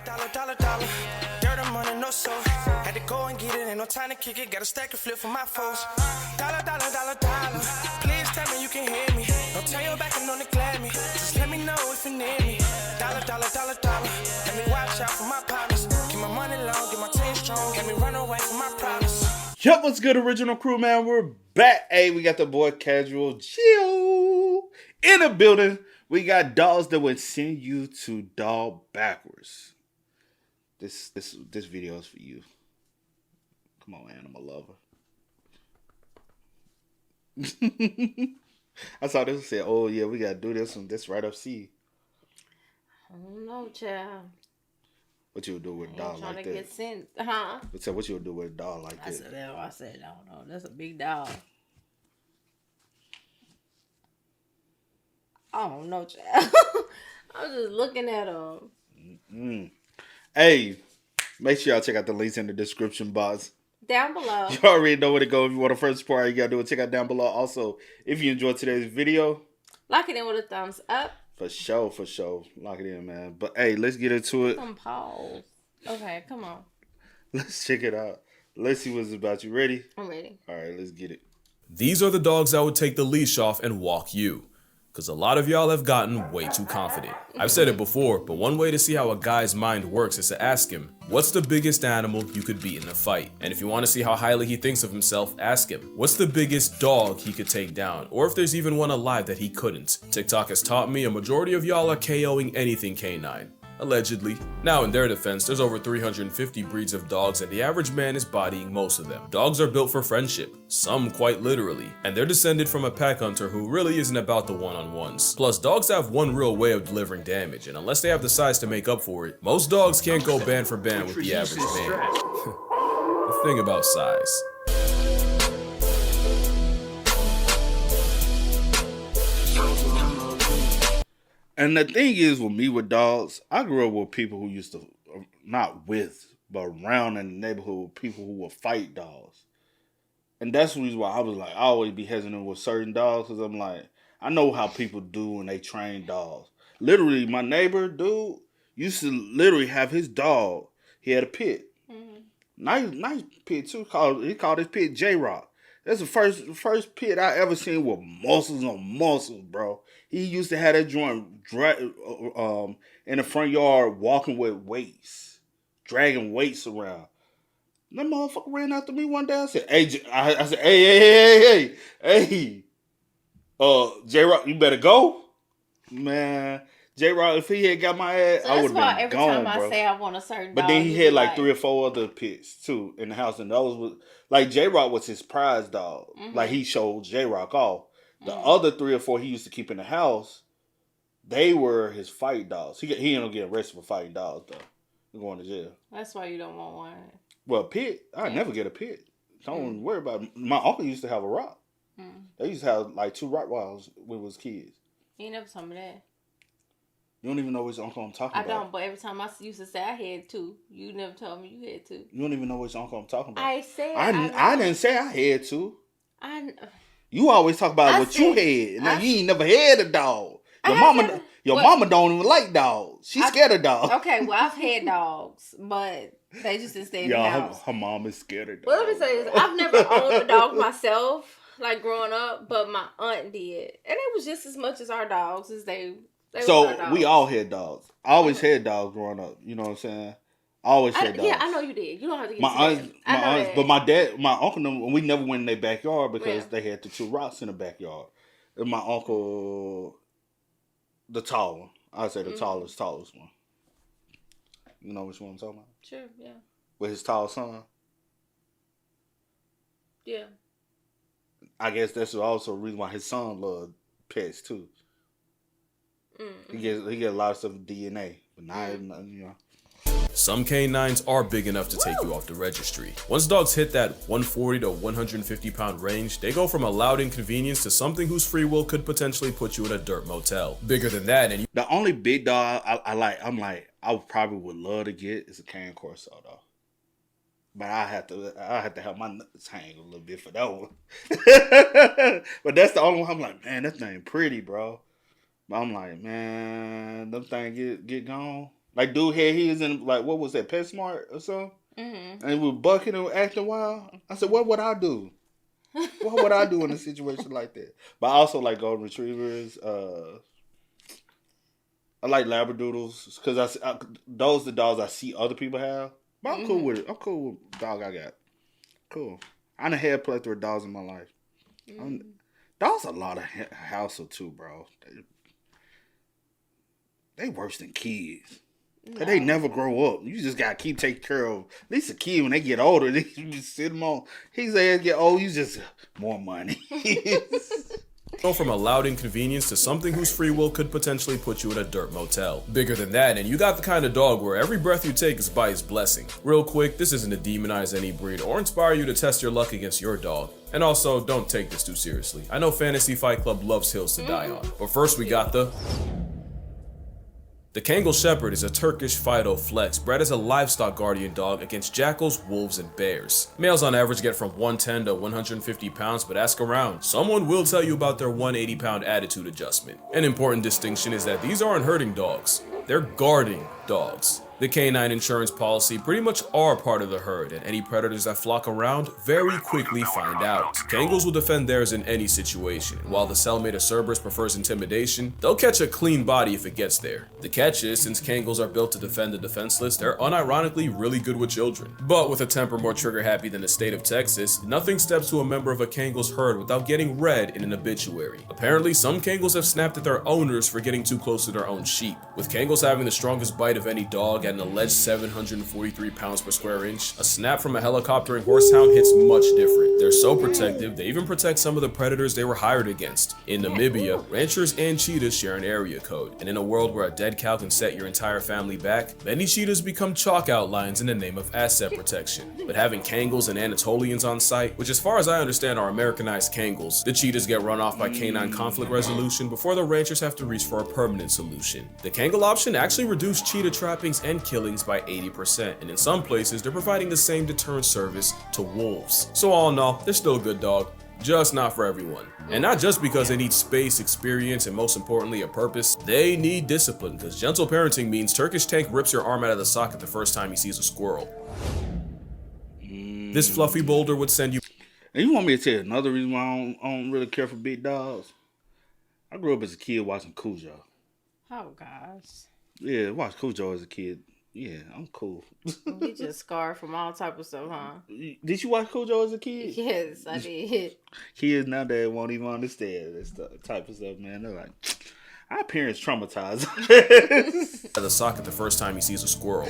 Dollar. Dirt and money, no soul. Had to go and get it, ain't no time to kick it. Got a stack of flip for my foes. Dollar. Please tell me you can hear me. Don't turn your back and don't neglect me. Just let me know if you need me. Dollar. Let me watch out for my partners. Keep my money long, get my team strong. Let me run away from my problems. Yup, what's good, original crew, man? We're back. Hey, we got the boy Casual Gio in the building. We got dogs that would send you to dog backwards. This video is for you. Come on, animal lover. I saw this and said, oh yeah, we gotta do this and this right up C. I don't know, child. What you would do with a dog like that? Get sent, what you would do with a dog like that? I said, I don't know. That's a big dog. I don't know, child. I'm just looking at him. Mm-hmm. Hey, make sure y'all check out the links in the description box. Down below. You already know where to go. If you want the first part, you gotta do it. Check out down below. Also, if you enjoyed today's video, lock it in with a thumbs up. For sure. Lock it in, man. But hey, let's get into it. Some pause. Okay, come on. Let's check it out. Let's see what it's about. You ready? I'm ready. All right, let's get it. These are the dogs that would take the leash off and walk you. Because a lot of y'all have gotten way too confident. I've said it before, but one way to see how a guy's mind works is to ask him, what's the biggest animal you could beat in a fight? And if you want to see how highly he thinks of himself, ask him, what's the biggest dog he could take down? Or if there's even one alive that he couldn't. TikTok has taught me a majority of y'all are KOing anything canine. Allegedly. Now, in their defense, there's over 350 breeds of dogs and the average man is bodying most of them. Dogs are built for friendship, some quite literally, and they're descended from a pack hunter who really isn't about the one-on-ones. Plus, dogs have one real way of delivering damage, and unless they have the size to make up for it, most dogs can't go band for band with the average man. The thing about size. And the thing is, with me with dogs, I grew up with people who used to, not with, but around in the neighborhood with people who would fight dogs. And that's the reason why I was like, I always be hesitant with certain dogs, because I'm like, I know how people do when they train dogs. Literally, my neighbor, dude, used to literally have his dog. He had a pit. Mm-hmm. Nice pit, too. He called his pit J-Rock. That's the first pit I ever seen with muscles on muscles, bro. He used to have that joint in the front yard walking with weights, dragging weights around. That motherfucker ran after me one day. I said, hey, J-Rock, you better go. Man, J-Rock, if he had got my ass, I would have been gone, every time I say I want a certain dog. But then he had like 3 or 4 other pits, too, in the house. And those was, like, J-Rock was his prize dog. Mm-hmm. Like, he showed J-Rock off. The other 3 or 4 he used to keep in the house, they were his fight dogs. He ended up getting arrested for fighting dogs, though. He's going to jail. That's why you don't want one. Well, a pit, I'd never get a pit. Don't worry about it. My uncle used to have a rock. They used to have like 2 Rottweilers when we was kids. He never told me that. You don't even know which uncle I'm talking about. I don't, but every time I used to say I had 2, you never told me you had 2. You don't even know which uncle I'm talking about. I said I didn't say I had 2. I You always talk about what you had. Now you ain't never had a dog. Your mama don't even like dogs. She's scared of dogs. Okay, well I've had dogs, but they just didn't stay in the house. Her mom is scared of dogs. Well, let me say this: I've never owned a dog myself, like growing up, but my aunt did, and it was just as much as our dogs as they so was our dogs. We all had dogs. I always had dogs growing up. You know what I'm saying? I always had dogs. Yeah, I know you did. You don't have to get my aunts, but my uncle, we never went in their backyard because they had the 2 rocks in the backyard. And my uncle, the tall one, I'd say the tallest one. You know which one I'm talking about? Sure, yeah. With his tall son. Yeah. I guess that's also a reason why his son loved pets too. He get a lot of stuff DNA, but not you know. Some canines are big enough to take you off the registry. Once dogs hit that 140 to 150 pound range, they go from a loud inconvenience to something whose free will could potentially put you in a dirt motel. Bigger than that, and the only big dog I probably would love to get is a Cane Corso though. But I have to have my nuts hang a little bit for that one. But that's the only one I'm like, man, that thing pretty, bro. But I'm like, man, them things get gone. Like dude had his in like what was that, PetSmart or something? Mm-hmm. And he was bucking and acting wild. I said, what would I do? What would I do in a situation like that? But I also like golden retrievers. I like labradoodles because those the dogs I see other people have. But I'm cool with it. I'm cool with the dog I got. Cool. I done had a plethora of dogs in my life. Dogs a lot of hassle too, bro. They worse than kids. No. They never grow up. You just gotta keep taking care of. At least a kid when they get older, they just sit them on. His ass get old, you just more money. Go from a loud inconvenience to something whose free will could potentially put you in a dirt motel. Bigger than that, and you got the kind of dog where every breath you take is by his blessing. Real quick, this isn't to demonize any breed or inspire you to test your luck against your dog. And also, don't take this too seriously. I know Fantasy Fight Club loves hills to die on. But first we got The Kangal Shepherd is a Turkish Fido flex bred as a livestock guardian dog against jackals, wolves, and bears. Males on average get from 110 to 150 pounds, but ask around. Someone will tell you about their 180-pound attitude adjustment. An important distinction is that these aren't herding dogs, they're guarding dogs. The canine insurance policy pretty much are part of the herd, and any predators that flock around very quickly find out. Kangals will defend theirs in any situation, and while the cellmate of Cerberus prefers intimidation, they'll catch a clean body if it gets there. The catch is, since Kangals are built to defend the defenseless, they're unironically really good with children. But with a temper more trigger-happy than the state of Texas, nothing steps to a member of a Kangal's herd without getting read in an obituary. Apparently, some Kangals have snapped at their owners for getting too close to their own sheep. With Kangals having the strongest bite of any dog at an alleged 743 pounds per square inch, a snap from a helicoptering horsehound hits much different. They're so protective, they even protect some of the predators they were hired against. In Namibia, ranchers and cheetahs share an area code, and in a world where a dead cow can set your entire family back, many cheetahs become chalk outlines in the name of asset protection. But having Kangals and Anatolians on site, which as far as I understand are Americanized Kangals, the cheetahs get run off by canine conflict resolution before the ranchers have to reach for a permanent solution. The Kangal option actually reduced cheetah trappings and killings by 80%, and in some places they're providing the same deterrent service to wolves. So all in all, they're still a good dog, just not for everyone. And not just because they need space, experience, and most importantly a purpose, they need discipline, because gentle parenting means Turkish Tank rips your arm out of the socket the first time he sees a squirrel. This fluffy boulder would send you... And you want me to tell you another reason why I don't really care for big dogs? I grew up as a kid watching Cujo. Oh gosh. Yeah, I watched Cujo as a kid. Yeah, I'm cool. You just scarred from all type of stuff, huh? Did you watch Cujo as a kid? Yes, I did. Kids nowadays won't even understand this type of stuff, man. They're like, our parents traumatized. the socket the first time he sees a squirrel.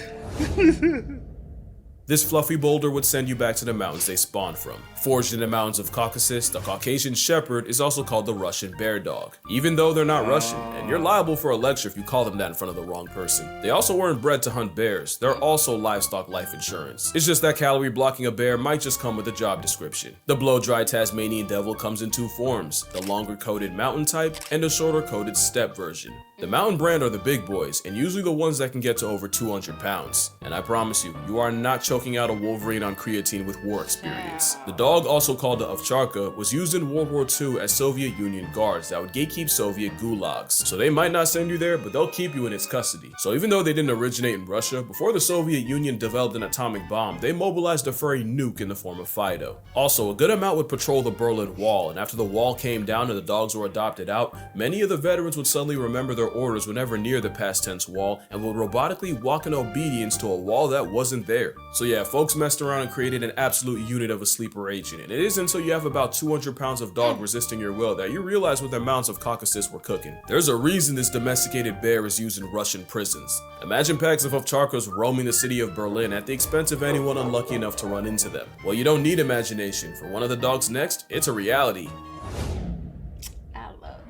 This fluffy boulder would send you back to the mountains they spawned from. Forged in the mountains of Caucasus, the Caucasian Shepherd is also called the Russian Bear Dog, even though they're not Russian, and you're liable for a lecture if you call them that in front of the wrong person. They also weren't bred to hunt bears, they're also livestock life insurance. It's just that calorie blocking a bear might just come with a job description. The blow-dry Tasmanian Devil comes in two forms, the longer coated mountain type and the shorter coated steppe version. The mountain brand are the big boys, and usually the ones that can get to over 200 pounds. And I promise you, you are not choking out a Wolverine on creatine with war experience. The dog, also called the ovcharka, was used in World War II as Soviet Union guards that would gatekeep Soviet gulags. So they might not send you there, but they'll keep you in its custody. So even though they didn't originate in Russia, before the Soviet Union developed an atomic bomb, they mobilized a furry nuke in the form of Fido. Also, a good amount would patrol the Berlin Wall, and after the wall came down and the dogs were adopted out, many of the veterans would suddenly remember their orders whenever near the past tense wall and would robotically walk in obedience to a wall that wasn't there. So yeah, folks messed around and created an absolute unit of a sleeper agent, and it isn't until you have about 200 pounds of dog resisting your will that you realize what the mountains of Caucasus were cooking. There's a reason this domesticated bear is used in Russian prisons. Imagine packs of ovcharkas roaming the city of Berlin at the expense of anyone unlucky enough to run into them. Well, you don't need imagination. For one of the dogs next, it's a reality.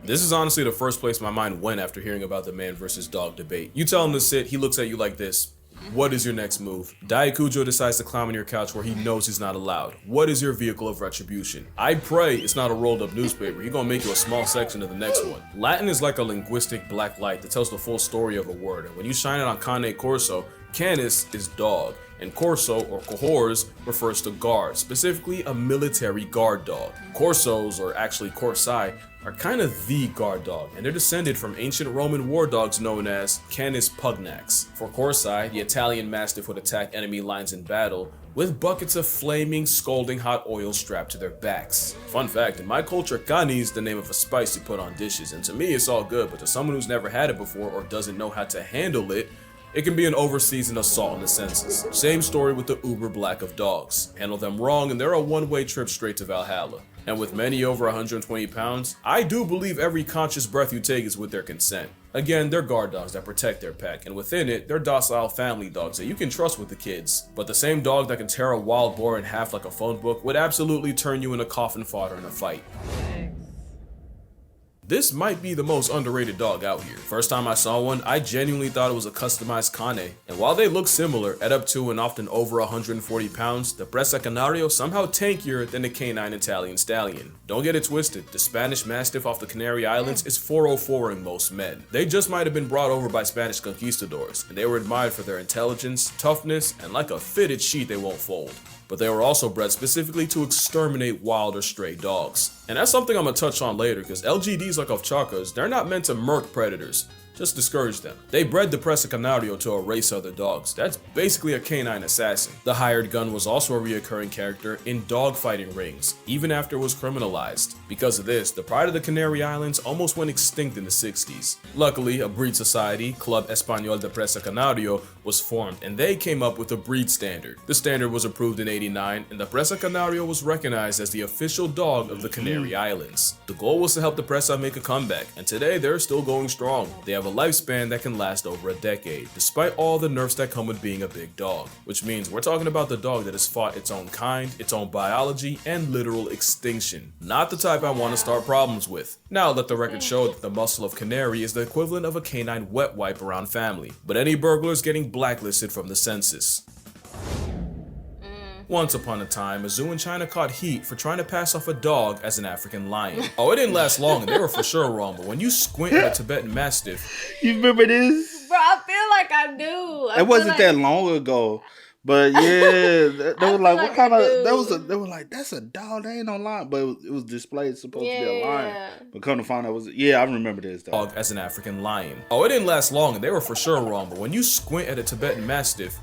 This is honestly the first place my mind went after hearing about the man versus dog debate. You tell him to sit, he looks at you like this. What is your next move? Cujo decides to climb on your couch where he knows he's not allowed. What is your vehicle of retribution? I pray it's not a rolled up newspaper. He's gonna make you a small section of the next one. Latin is like a linguistic black light that tells the full story of a word, and when you shine it on Cane Corso, Canis is dog, and Corso or Cohors refers to guard, specifically a military guard dog. Corsos, or actually Corsi, are kind of the guard dog, and they're descended from ancient Roman war dogs known as Canis pugnax. For Corsi, the Italian Mastiff would attack enemy lines in battle with buckets of flaming, scalding hot oil strapped to their backs. Fun fact, in my culture, cani is the name of a spice you put on dishes, and to me it's all good, but to someone who's never had it before or doesn't know how to handle it, it can be an overseasoned assault on the senses. Same story with the uber black of dogs. Handle them wrong and they're a one-way trip straight to Valhalla. And with many over 120 pounds, I do believe every conscious breath you take is with their consent. Again, they're guard dogs that protect their pack, and within it, they're docile family dogs that you can trust with the kids. But the same dog that can tear a wild boar in half like a phone book would absolutely turn you into coffin fodder in a fight. This might be the most underrated dog out here. First time I saw one, I genuinely thought it was a customized cane. And while they look similar, at up to and often over 140 pounds, the Presa Canario somehow tankier than the canine Italian stallion. Don't get it twisted, the Spanish Mastiff off the Canary Islands is 404ing most men. They just might have been brought over by Spanish conquistadors, and they were admired for their intelligence, toughness, and like a fitted sheet they won't fold. But they were also bred specifically to exterminate wild or stray dogs. And that's something I'm gonna touch on later, because LGDs like Ovchakas, they're not meant to murk predators, just discourage them. They bred the Presa Canario to erase other dogs. That's basically a canine assassin. The hired gun was also a reoccurring character in dogfighting rings, even after it was criminalized. Because of this, the pride of the Canary Islands almost went extinct in the 60s. Luckily, a breed society, Club Español de Presa Canario, was formed, and they came up with a breed standard. The standard was approved in '89, and the Presa Canario was recognized as the official dog of the Canary Islands. The goal was to help the Presa make a comeback, and today they're still going strong. They have a lifespan that can last over a decade, despite all the nerfs that come with being a big dog. Which means we're talking about the dog that has fought its own kind, its own biology, and literal extinction. Not the type I want to start problems with. Now let the record show that the muscle of canary is the equivalent of a canine wet wipe around family, but any burglars getting blacklisted from the census. Once upon a time, a zoo in China caught heat for trying to pass off a dog as an African lion. Oh, it didn't last long and they were for sure wrong, but when you squint at a Tibetan Mastiff... You remember this? Bro, I feel like I do. It wasn't that long ago. But yeah, they were like, what kind of, they were like, that's a dog, they ain't no lion. But it was displayed supposed to be a lion. But come to find out, I remember this dog. As an African lion. Oh, it didn't last long and they were for sure wrong, but when you squint at a Tibetan Mastiff,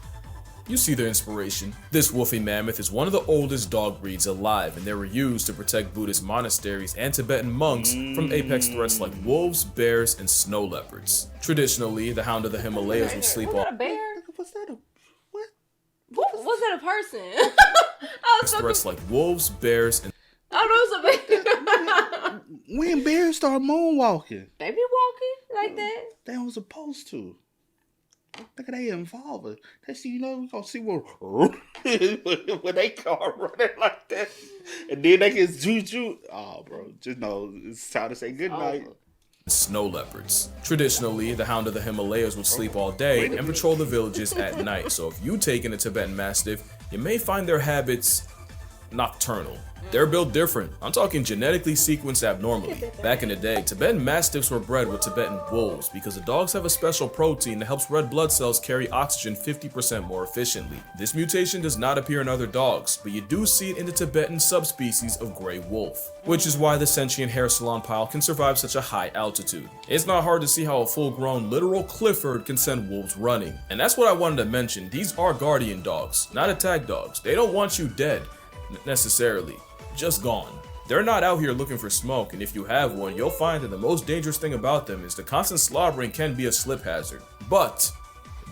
you see their inspiration. This woolly mammoth is one of the oldest dog breeds alive, and they were used to protect Buddhist monasteries and Tibetan monks from apex threats like wolves, bears, and snow leopards. Traditionally, the hound of the Himalayas would sleep off. Was that a bear? What's that? Was that a person? I was Threats like wolves, bears, and... Oh, no, it's a bear. When bears start moonwalking? They be walking like that? They weren't supposed to. Look at they involved. They see, you know, we gonna see when they start running like that, and then they get juju. Oh, bro, just know it's time to say good night. Snow leopards. Traditionally, the hound of the Himalayas would sleep all day and patrol the villages at night. So if you take in a Tibetan Mastiff, you may find their habits nocturnal. They're built different. I'm talking genetically sequenced abnormally. Back in the day, Tibetan Mastiffs were bred with Tibetan wolves because the dogs have a special protein that helps red blood cells carry oxygen 50% more efficiently. This mutation does not appear in other dogs, but you do see it in the Tibetan subspecies of gray wolf, which is why the sentient hair salon pile can survive such a high altitude. It's not hard to see how a full-grown literal Clifford can send wolves running. And that's what I wanted to mention. These are guardian dogs, not attack dogs. They don't want you dead, necessarily. Just gone. They're not out here looking for smoke, and if you have one, you'll find that the most dangerous thing about them is the constant slobbering can be a slip hazard. But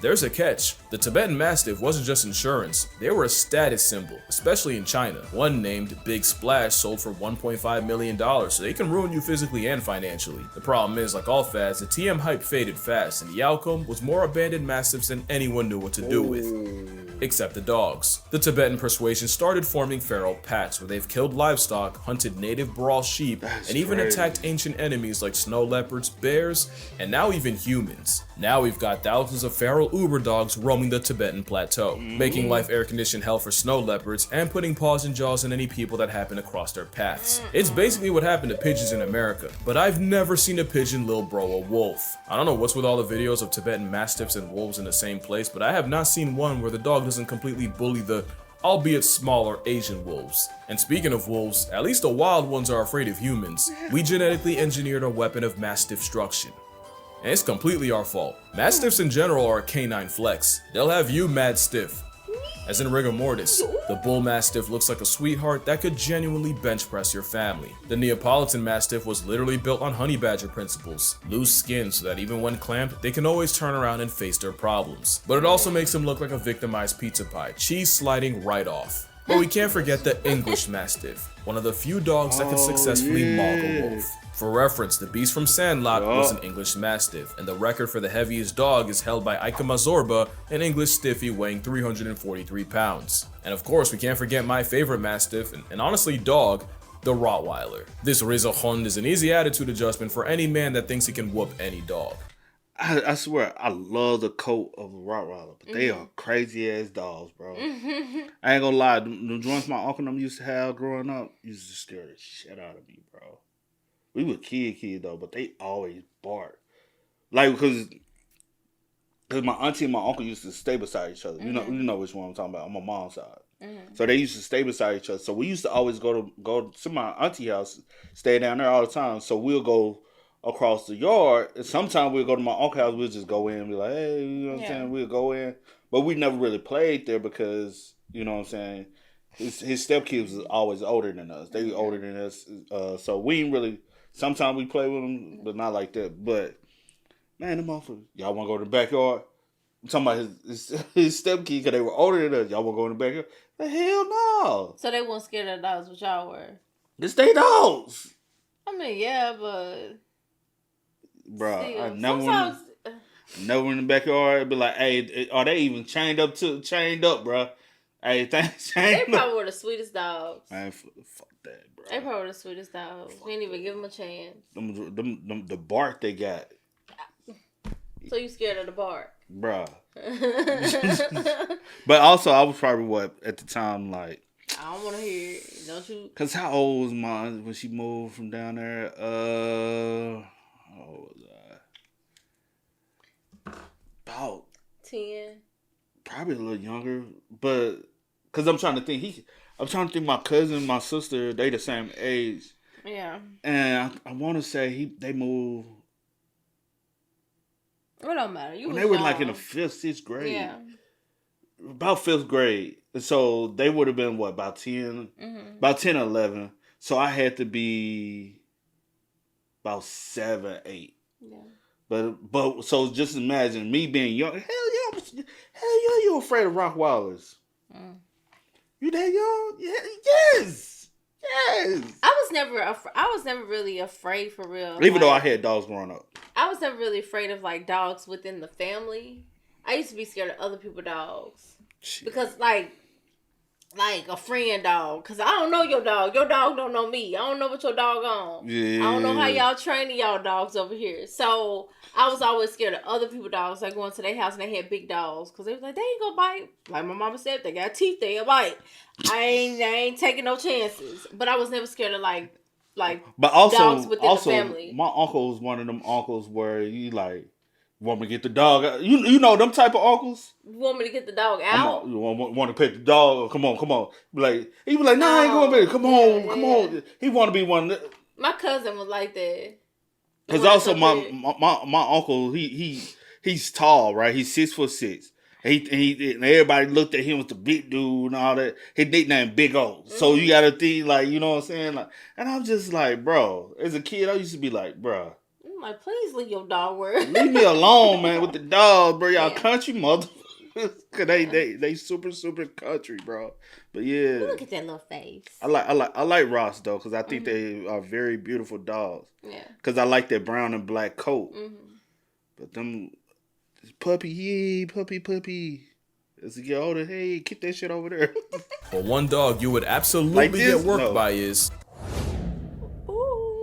there's a catch. The Tibetan Mastiff wasn't just insurance, they were a status symbol, especially in China. One named Big Splash sold for $1.5 million, so they can ruin you physically and financially. The problem is, like all fads, the TM hype faded fast, and the outcome was more abandoned Mastiffs than anyone knew what to do with. except the dogs. The Tibetan persuasion started forming feral packs where they've killed livestock, hunted native Baral sheep, and even attacked ancient enemies like snow leopards, bears, and now even humans. Now we've got thousands of feral Uber dogs roaming the Tibetan plateau, making life air-conditioned hell for snow leopards and putting paws and jaws in any people that happen to cross their paths. It's basically what happened to pigeons in America, but I've never seen a pigeon lil bro a wolf. I don't know what's with all the videos of Tibetan mastiffs and wolves in the same place, but I have not seen one where the dog doesn't completely bully the, albeit smaller, Asian wolves. And speaking of wolves, at least the wild ones are afraid of humans. We genetically engineered a weapon of mass destruction. And it's completely our fault. Mastiffs in general are a canine flex. They'll have you mad stiff. As in rigor mortis, the bull mastiff looks like a sweetheart that could genuinely bench press your family. The Neapolitan mastiff was literally built on honey badger principles. Loose skin so that even when clamped, they can always turn around and face their problems. But it also makes them look like a victimized pizza pie, cheese sliding right off. But we can't forget the English mastiff, one of the few dogs that can successfully maul a wolf. For reference, the beast from Sandlot was an English Mastiff, and the record for the heaviest dog is held by Ika Mazorba, an English Stiffy weighing 343 pounds. And of course, we can't forget my favorite Mastiff, and honestly dog, the Rottweiler. This Rizzohund is an easy attitude adjustment for any man that thinks he can whoop any dog. I swear, I love the coat of a Rottweiler, but they are crazy ass dogs, bro. I ain't gonna lie, the joints my uncle and them used to have growing up used to scare the shit out of me, bro. We were kid though, but they always bark. Like because my auntie and my uncle used to stay beside each other. You know which one I'm talking about on my mom's side. So they used to stay beside each other. So we used to always go to my auntie house, stay down there all the time. So we'll go across the yard. And sometimes we'll go to my uncle's house. We'll just go in and be like, hey, you know what I'm saying? We'll go in, but we never really played there because you know what I'm saying. His stepkids was always older than us. They were older than us, so we ain't really. Sometimes we play with them, but not like that. But, man, them motherfuckers, y'all want to go to the backyard? I'm talking about his stepkid, because they were older than us. Y'all want to go in the backyard? The hell no. So they weren't scared of dogs, but y'all were? It's they dogs. I mean, yeah, but... Bro, still, I never went in the backyard. It'd be like, hey, are they even chained up, bro? Hey, thanks, they probably were the sweetest dogs. Man, fuck that, bro. They probably were the sweetest dogs. We didn't even give them a chance. The bark they got. So you scared of the bark? Bruh. But also, I was probably, at the time, like... I don't want to hear it. Don't you... Because how old was mine when she moved from down there? How old was I? About... 10. Probably a little younger, but... Because I'm trying to think, my cousin and my sister, they the same age. Yeah. And I want to say they moved... It don't matter. When they were like in the 5th, 6th grade. Yeah. About 5th grade. So they would have been, about 10? Mm-hmm. About 10 or 11. So I had to be about 7, 8. Yeah. But so just imagine me being young. Hell yeah, you afraid of Rottweilers. You that young? Yeah, yes. I was never really afraid for real. Even though I had dogs growing up. I was never really afraid of like dogs within the family. I used to be scared of other people's dogs. Shit. Because like a friend dog. Because I don't know your dog. Your dog don't know me. I don't know what your dog on. Yeah. I don't know how y'all training y'all dogs over here. So I was always scared of other people's dogs. Like going to their house and they had big dogs. Because they was like, they ain't gonna bite. Like my mama said, they got teeth, they'll bite. I ain't taking no chances. But I was never scared of like but also, dogs within the family. My uncle was one of them uncles where you like want me to get the dog out. You know them type of uncles? You want me to get the dog out? You want to pet the dog? Come on. Like he was like, nah, I ain't going to pet it. Come on. He want to be one. My cousin was like that. Because also my uncle, he's tall, right? He's 6'6". And everybody looked at him as the big dude and all that. His nickname Big O. Mm-hmm. So you got to think like, you know what I'm saying? Like, and I'm just like, bro, as a kid, I used to be like, bro. I'm like, please leave your dog where. Leave me alone, man, with the dog, bro. Y'all country motherfuckers. Cause they super, super country, bro. But yeah. Look at that little face. I like Ross though, because I think they are very beautiful dogs. Yeah. Because I like that brown and black coat. Mm-hmm. But them puppy. As you get older, hey, keep that shit over there. But one dog you would absolutely Like this? get worked No. by is...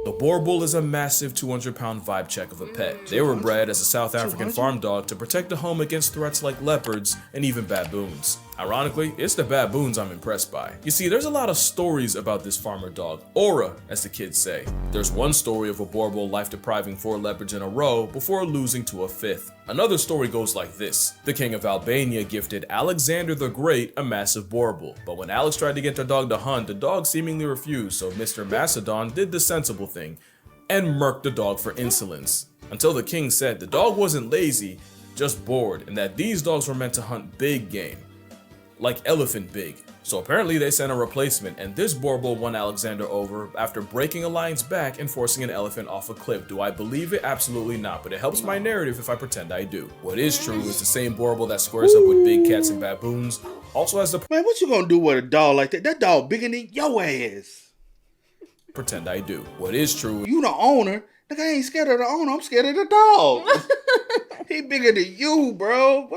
The boar bull is a massive 200-pound vibe check of a pet. They were bred as a South African 200? farm dog to protect the home against threats like leopards and even baboons. Ironically, it's the baboons I'm impressed by. You see, there's a lot of stories about this farmer dog, aura, as the kids say. There's one story of a boar bull life-depriving 4 leopards in a row before losing to a 5th. Another story goes like this. The king of Albania gifted Alexander the Great a massive boar bull, but when Alex tried to get the dog to hunt, the dog seemingly refused, so Mr. Macedon did the sensible thing and murked the dog for insolence. Until the king said the dog wasn't lazy, just bored, and that these dogs were meant to hunt big game. Like elephant big. So apparently they sent a replacement, and this boar bull won Alexander over after breaking a lion's back and forcing an elephant off a cliff. Do I believe it? Absolutely not, but it helps my narrative if I pretend I do. What is true is the same boar bull that squares up with big cats and baboons also has the Man, what you gonna do with a dog like that? That dog bigger than your ass. pretend I do. What is true You the owner. Nigga, I ain't scared of the owner. I'm scared of the dog. He bigger than you, bro.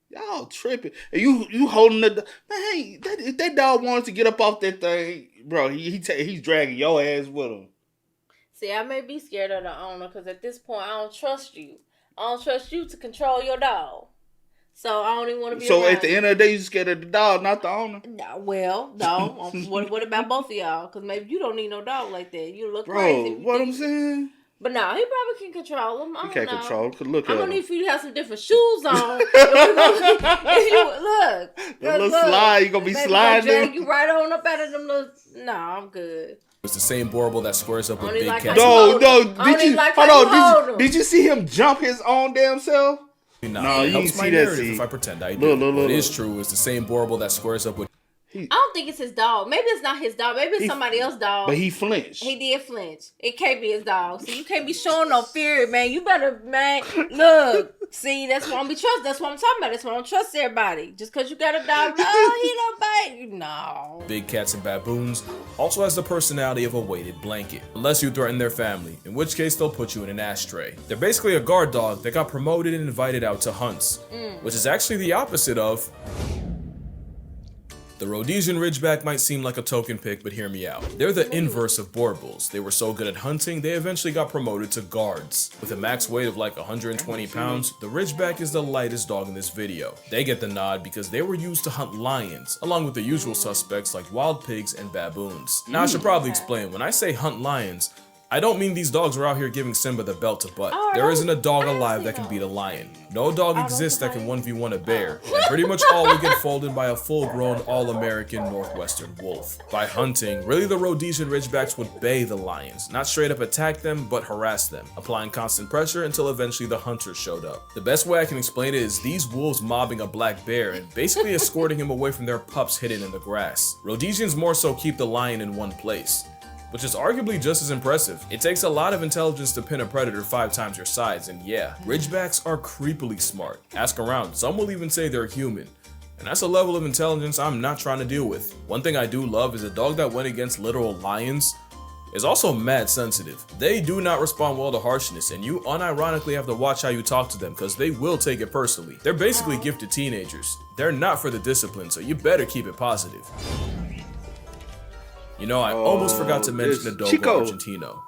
Y'all tripping. And you holding the... Man, hey, if that dog wants to get up off that thing, bro, he's dragging your ass with him. See, I may be scared of the owner because at this point, I don't trust you. I don't trust you to control your dog. So I don't even want to be So around at the end of the day, you scared of the dog, not the owner? No, well, no. What about both of y'all? Because maybe you don't need no dog like that. You look Bro, crazy. what I'm saying? But no, he probably can control him. I You don't can't know. control him. Cause look I'm at gonna him. need for you to have some different shoes on. If you look, The little slide, you gonna be maybe sliding. drag you right on up out of them little. No, I'm good. it's the same boar bull that squares up with Only big like cats. how No, I don't did you even like hold how you on? hold him. Did you see him jump his own damn self? No, you it helps didn't my see that narrative scene. if I pretend I do. Look. What is true is the same boar bull that squares up with I don't think it's his dog. Maybe it's not his dog. Maybe it's somebody else's dog. But he flinched. He did flinch. It can't be his dog. So you can't be showing no fear, man. You better, man. Look, see, that's why I'm be trust. That's what I'm talking about. That's why I don't trust everybody. Just because you got a dog, oh, he don't bite you. No. big cats and baboons also has the personality of a weighted blanket, unless you threaten their family, in which case they'll put you in an ashtray. They're basically a guard dog that got promoted and invited out to hunts, which is actually the opposite of... The Rhodesian Ridgeback might seem like a token pick, but hear me out. They're the inverse of boar bulls. They were so good at hunting, they eventually got promoted to guards. With a max weight of like 120 pounds, the Ridgeback is the lightest dog in this video. They get the nod because they were used to hunt lions, along with the usual suspects like wild pigs and baboons. Now I should probably explain, when I say hunt lions, I don't mean these dogs are out here giving Simba the belt to butt. There isn't a dog alive that can beat a lion. No dog exists that can 1v1 a bear. And pretty much all will get folded by a full-grown, all-American Northwestern wolf. By hunting, really the Rhodesian Ridgebacks would bay the lions, not straight up attack them, but harass them, applying constant pressure until eventually the hunters showed up. The best way I can explain it is these wolves mobbing a black bear and basically escorting him away from their pups hidden in the grass. Rhodesians more so keep the lion in one place, which is arguably just as impressive. It takes a lot of intelligence to pin a predator 5 times your size, and yeah, Ridgebacks are creepily smart. Ask around, some will even say they're human. And that's a level of intelligence I'm not trying to deal with. One thing I do love is a dog that went against literal lions is also mad sensitive. They do not respond well to harshness, and you unironically have to watch how you talk to them because they will take it personally. They're basically gifted teenagers. They're not for the discipline, so you better keep it positive. You know, I almost forgot to mention the Dogo Chico. Argentino.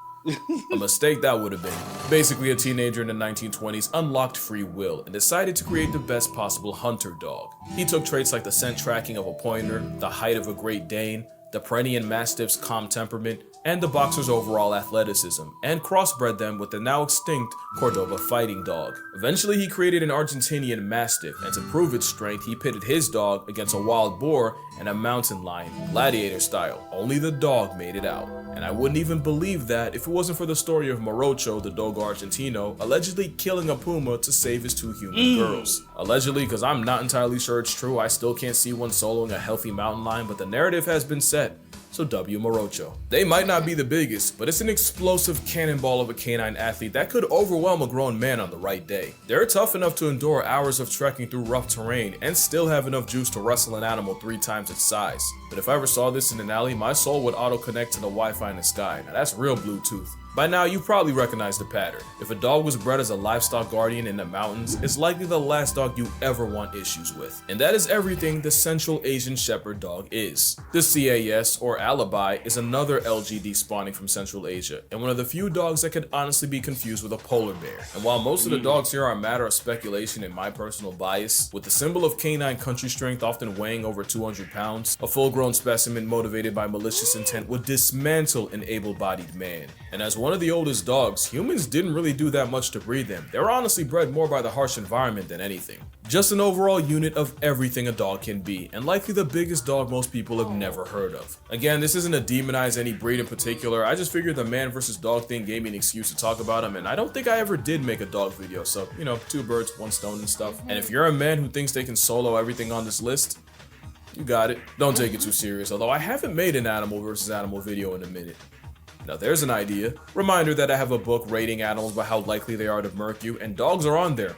A mistake that would have been. Basically, a teenager in the 1920s unlocked free will and decided to create the best possible hunter dog. He took traits like the scent tracking of a pointer, the height of a Great Dane, the Pyrenean Mastiff's calm temperament, and the boxer's overall athleticism, and crossbred them with the now extinct Cordoba fighting dog. Eventually, he created an Argentinian Mastiff, and to prove its strength, he pitted his dog against a wild boar and a mountain lion, gladiator style. Only the dog made it out. And I wouldn't even believe that if it wasn't for the story of Morocho, the Dogo Argentino, allegedly killing a puma to save his 2 human girls. Allegedly, because I'm not entirely sure it's true. I still can't see one soloing a healthy mountain lion, but the narrative has been set. So W Morocho. They might not be the biggest, but it's an explosive cannonball of a canine athlete that could overwhelm a grown man on the right day. They're tough enough to endure hours of trekking through rough terrain and still have enough juice to wrestle an animal 3 times its size. But if I ever saw this in an alley, my soul would auto-connect to the Wi-Fi in the sky. Now that's real Bluetooth. By now, you probably recognize the pattern. If a dog was bred as a livestock guardian in the mountains, it's likely the last dog you ever want issues with. And that is everything the Central Asian Shepherd dog is. The CAS, or Alibi, is another LGD spawning from Central Asia, and one of the few dogs that could honestly be confused with a polar bear. And while most of the dogs here are a matter of speculation and my personal bias, with the symbol of canine country strength often weighing over 200 pounds, a full-grown specimen motivated by malicious intent would dismantle an able-bodied man. And as one of the oldest dogs, humans didn't really do that much to breed them. They were honestly bred more by the harsh environment than anything. Just an overall unit of everything a dog can be, and likely the biggest dog most people have never heard of. Again, this isn't to demonize any breed in particular, I just figured the man versus dog thing gave me an excuse to talk about him, and I don't think I ever did make a dog video, so, you know, 2 birds, 1 stone and stuff. And if you're a man who thinks they can solo everything on this list, you got it. Don't take it too serious, although I haven't made an animal versus animal video in a minute. Now there's an idea. Reminder that I have a book rating animals by how likely they are to murk you, and dogs are on there.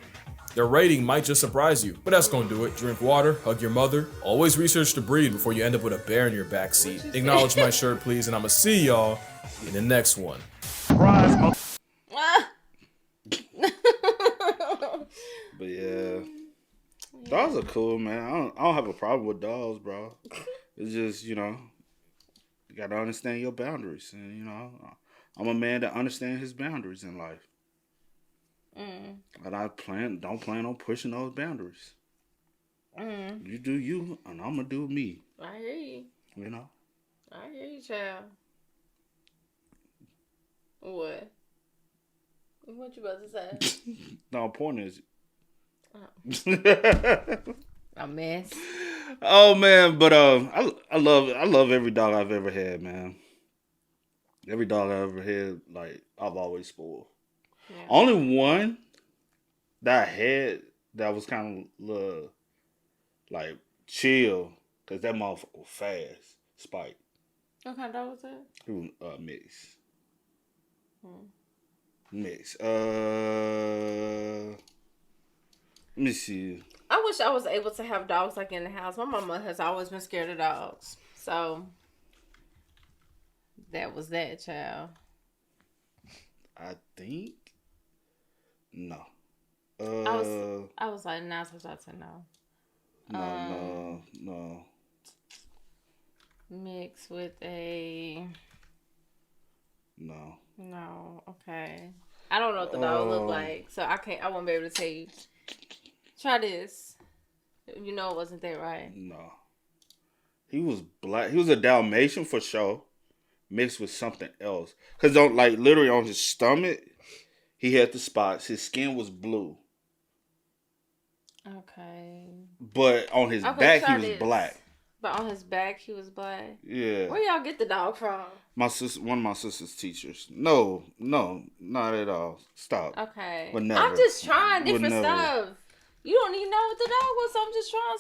Their rating might just surprise you, but that's gonna do it. Drink water, hug your mother, always research the breed before you end up with a bear in your backseat. Acknowledge my shirt, please, and I'ma see y'all in the next one. But yeah, dogs are cool, man. I don't have a problem with dogs, bro. It's just, you know, you gotta understand your boundaries, and you know, I'm a man that understands his boundaries in life. And I don't plan on pushing those boundaries. You do you, and I'm gonna do me. I hear you. You know. I hear you, child. What? What you about to say? No, point is. A mess. Oh man, but I love every dog I've ever had, man. Every dog I ever had, like I've always spoiled. Yeah. Only one that I had that was kind of like chill, cause that motherfucker was fast. Spike. What kind of dog was that? He was mix. Mix. Let me see. I wish I was able to have dogs like in the house. My mama has always been scared of dogs, so that was that, child. I think no. I was like, nah, so I said no. No. Mixed with a no. No, okay. I don't know what the dog looked like, so I won't be able to tell you. Try this. You know it wasn't that, right? No. He was black. He was a Dalmatian for sure, mixed with something else. Cause literally on his stomach, he had the spots. His skin was blue. Okay. But on his back, he was black. But on his back, he was black. Yeah. Where y'all get the dog from? One of my sister's teachers. No, not at all. Stop. Okay. But never. I'm just trying different stuff. You don't even know what the dog was, so I'm just trying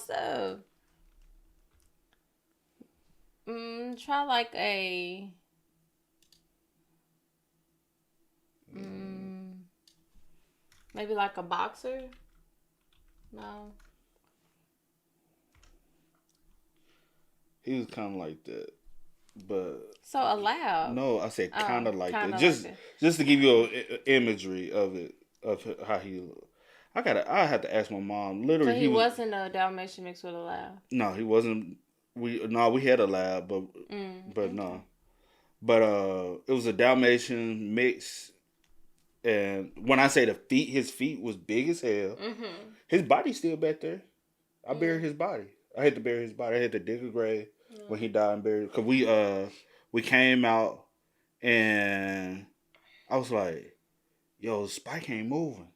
stuff. Try like a. Maybe like a boxer. No. He was kind of like that, but so a lab. No, I said kind of like that. Like just to give you an imagery of it, of how he looked. I had to ask my mom. Literally, so he wasn't a Dalmatian mixed with a lab. No, he wasn't. We had a lab, but no. But it was a Dalmatian mix, and when I say his feet was big as hell. His body's still back there. I buried his body. I had to bury his body. I had to dig a grave when he died and buried. Cause we came out and I was like, "Yo, Spike ain't moving."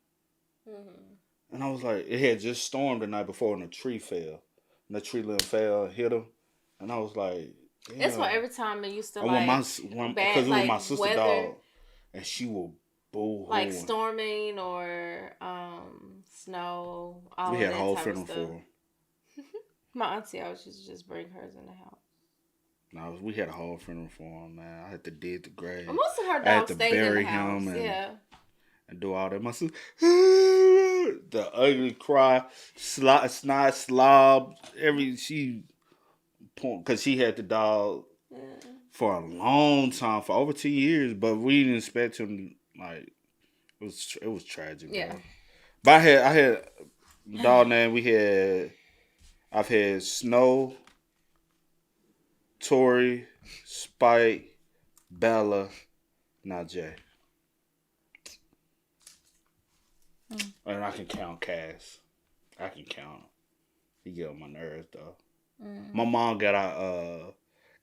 And I was like, it had just stormed the night before and a tree fell. And the tree limb fell and hit him. And I was like, damn. That's why every time it used to because it was my sister's dog, and she will boo. Like storming or snow. All we had that a whole type funeral of for stuff. her. My auntie always used to just bring hers in the house. No, we had a whole funeral for him, man. I had to dig the grave. Well, most of her dogs stayed in the house. And do all that. My sister, the ugly cry, snot, slob, because she had the dog for a long time, for over 10 years, but we didn't expect him, like, it was tragic, bro. Yeah. But I had dog name, I've had Snow, Tori, Spike, Bella, now Jay. And I can count Cass. I can count him. He get on my nerves though. My mom got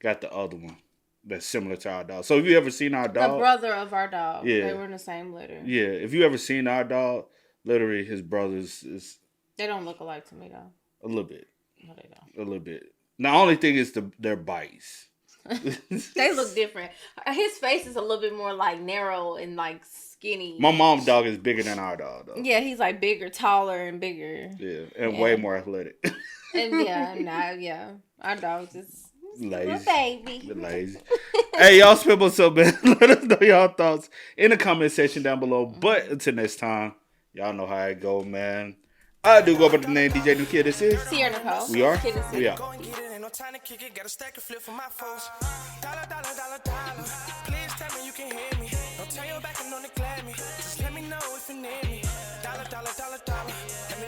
the other one that's similar to our dog. So if you ever seen our dog, the brother of our dog, Yeah. they were in the same litter. yeah, if you ever seen our dog, literally his brothers is They don't look alike to me though. a little bit, No, they don't. a little bit. The only thing is their bites. They look different. His face is a little bit more like narrow and like skinny. My mom's dog is bigger than our dog though. Yeah, he's like bigger, taller, and bigger. Yeah, and way more athletic. And our dog's just Lazy. a baby. They're lazy. Hey, y'all spit what's up, man. Let us know y'all thoughts in the comment section down below. But until next time, y'all know how it go, man. I do go by the name DJ New Kid. This is Sierra Nicole. We are. Kid and We are. Go and get it, ain't no time to kick it. Got a stack of flip for my foes. Dollar, dollar, dollar, dollar. Please tell me you can hear me. Don't turn your back and don't neglect me. Just let me know if you need me. Dollar, dollar, dollar, dollar. Let me